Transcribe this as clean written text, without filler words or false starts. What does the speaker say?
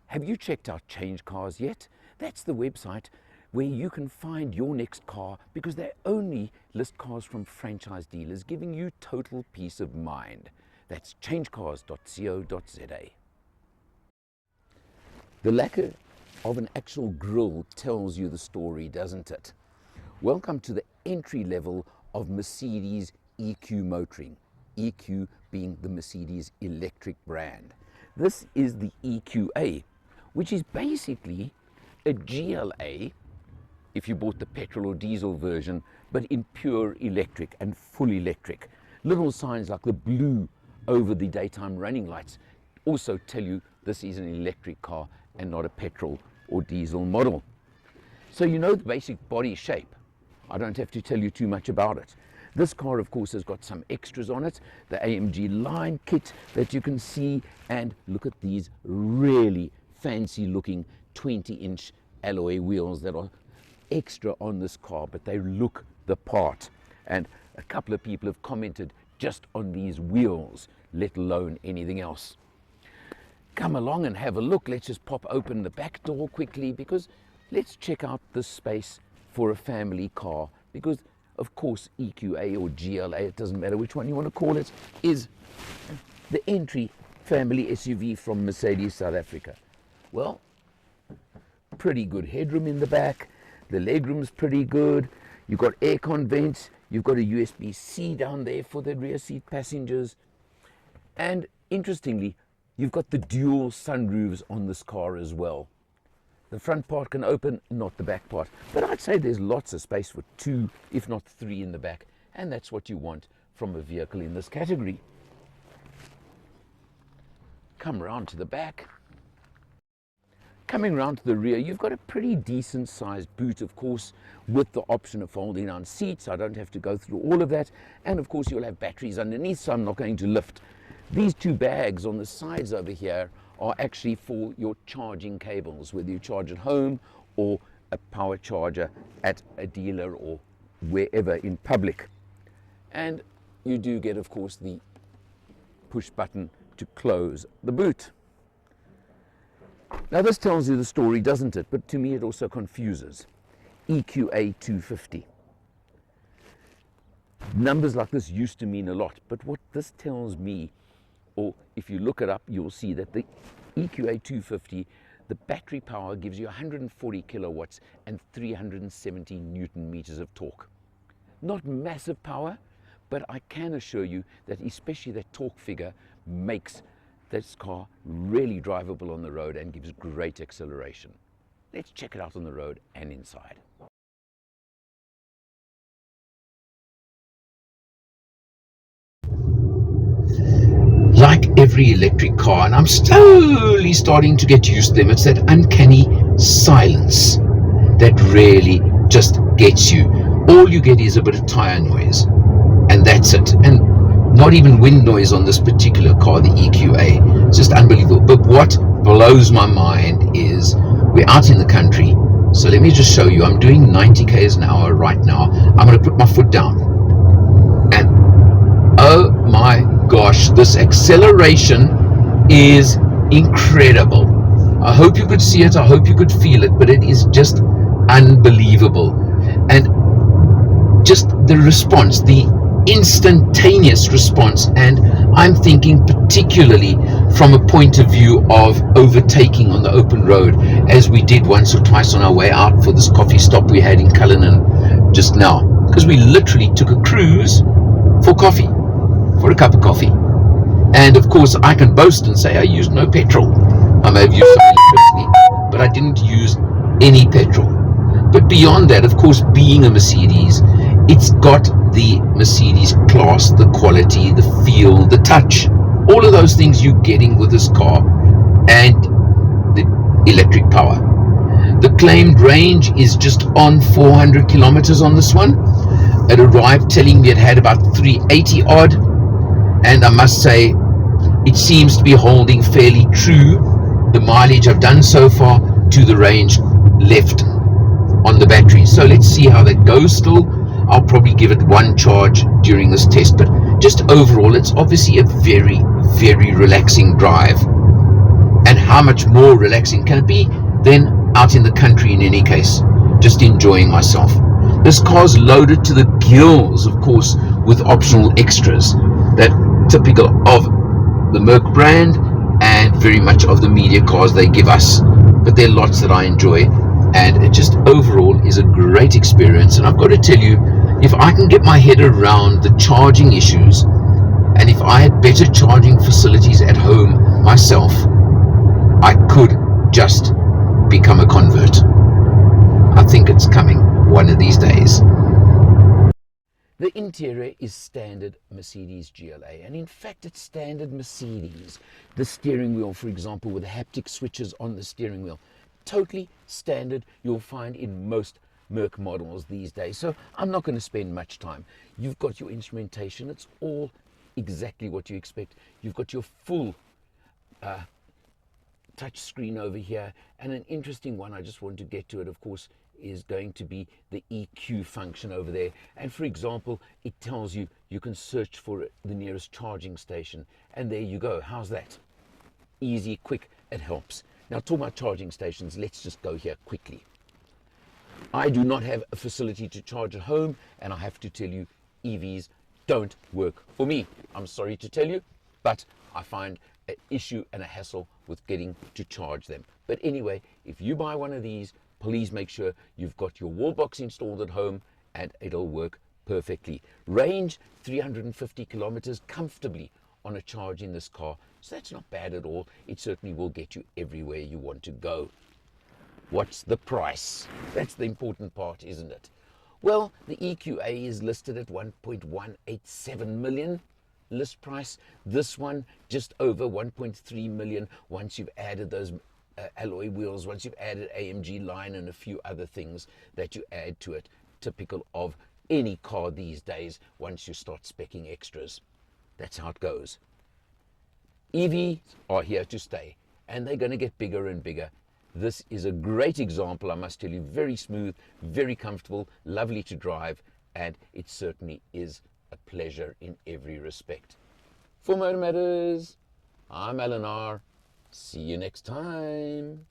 Have you checked out Change Cars yet? That's the website where you can find your next car, because they only list cars from franchise dealers, giving you total peace of mind. That's changecars.co.za. The lack of an actual grille tells you the story, doesn't it? Welcome to the entry level of Mercedes EQ motoring. EQ being the Mercedes electric brand. This is the EQA, which is basically a GLA if you bought the petrol or diesel version, but in pure electric and full electric. Little signs like the blue over the daytime running lights also tell you this is an electric car and not a petrol or diesel model. So you know the basic body shape. I don't have to tell you too much about it. This car, of course, has got some extras on it. The AMG line kit that you can see, and look at these really fancy looking 20-inch alloy wheels that are extra on this car, but they look the part. And a couple of people have commented just on these wheels, let alone anything else. Come along and have a look. Let's just pop open the back door quickly, because let's check out this space for a family car, because of course EQA or GLA, it doesn't matter which one you want to call it, is the entry family SUV from Mercedes South Africa. Well, pretty good headroom in the back. The legroom's pretty good. You've got aircon vents. You've got a USB-C down there for the rear seat passengers. And interestingly, you've got the dual sunroofs on this car as well. The front part can open, not the back part. But I'd say there's lots of space for 2, if not 3 in the back. And that's what you want from a vehicle in this category. Come round to the back. Coming round to the rear, you've got a pretty decent sized boot, of course, with the option of folding down seats. I don't have to go through all of that. And of course, you'll have batteries underneath, so I'm not going to lift. These 2 bags on the sides over here are actually for your charging cables, whether you charge at home or a power charger at a dealer or wherever in public. And you do get, of course, the push button to close the boot. Now this tells you the story, doesn't it? But to me it also confuses. EQA 250. Numbers like this used to mean a lot, but what this tells me, or if you look it up, you'll see that the EQA 250, the battery power gives you 140 kilowatts and 370 Newton meters of torque. Not massive power, but I can assure you that especially that torque figure makes this car really drivable on the road and gives great acceleration. Let's check it out on the road and inside. Like every electric car, and I'm slowly starting to get used to them, it's that uncanny silence that really just gets you. All you get is a bit of tire noise, and that's it. And not even wind noise on this particular car, the EQA. It's just unbelievable. But what blows my mind is we're out in the country. So let me just show you. I'm doing 90 k's an hour right now. I'm going to put my foot down. And oh my gosh, this acceleration is incredible. I hope you could see it. I hope you could feel it. But it is just unbelievable. And just the response, the instantaneous response, and I'm thinking particularly from a point of view of overtaking on the open road, as we did once or twice on our way out for this coffee stop we had in Cullinan just now, because we literally took a cruise for coffee, for a cup of coffee. And of course I can boast and say I used no petrol. I may have used some electricity, but I didn't use any petrol. But beyond that, of course, being a Mercedes, it's got the Mercedes class, the quality, the feel, the touch, all of those things you're getting with this car, and the electric power. The claimed range is just on 400 kilometers on this one. It arrived telling me it had about 380 odd, and I must say it seems to be holding fairly true the mileage I've done so far to the range left on the battery. So let's see how that goes still. I'll probably give it one charge during this test, but just overall it's obviously a very, very relaxing drive. And And how much more relaxing can it be than out in the country in any case, just enjoying myself. This car's loaded to the gills, of course, with optional extras that typical of the Merc brand and very much of the media cars they give us. But there are lots that I enjoy, and it just overall is a great experience. And I've got to tell you, if I can get my head around the charging issues, and if I had better charging facilities at home myself, I could just become a convert. I think it's coming one of these days. The interior is standard Mercedes GLA, and in fact it's standard Mercedes. The steering wheel, for example, with haptic switches on the steering wheel, totally standard, you'll find in most Merc models these days. So I'm not going to spend much time. You've got your instrumentation, it's all exactly what you expect. You've got your full touch screen over here, and an interesting one, I just want to get to it, of course, is going to be the EQ function over there. And for example, it tells you you can search for the nearest charging station, and there you go. How's that? Easy, quick, it helps. Now, talking about charging stations, let's just go here quickly. I do not have a facility to charge at home, and I have to tell you, EVs don't work for me. I'm sorry to tell you, but I find an issue and a hassle with getting to charge them. But anyway, if you buy one of these, please make sure you've got your wall box installed at home, and it'll work perfectly. Range 350 kilometers comfortably on a charge in this car, so that's not bad at all. It certainly will get you everywhere you want to go. What's the price? That's the important part, isn't it? Well, the EQA is listed at 1.187 million list price. This one just over 1.3 million once you've added those alloy wheels, once you've added AMG line and a few other things that you add to it, typical of any car these days once you start speccing extras. That's how it goes. EVs are here to stay, and they're going to get bigger and bigger. This is a great example, I must tell you. Very smooth, very comfortable, lovely to drive, and it certainly is a pleasure in every respect. For Motor Matters, I'm Alan R. See you next time.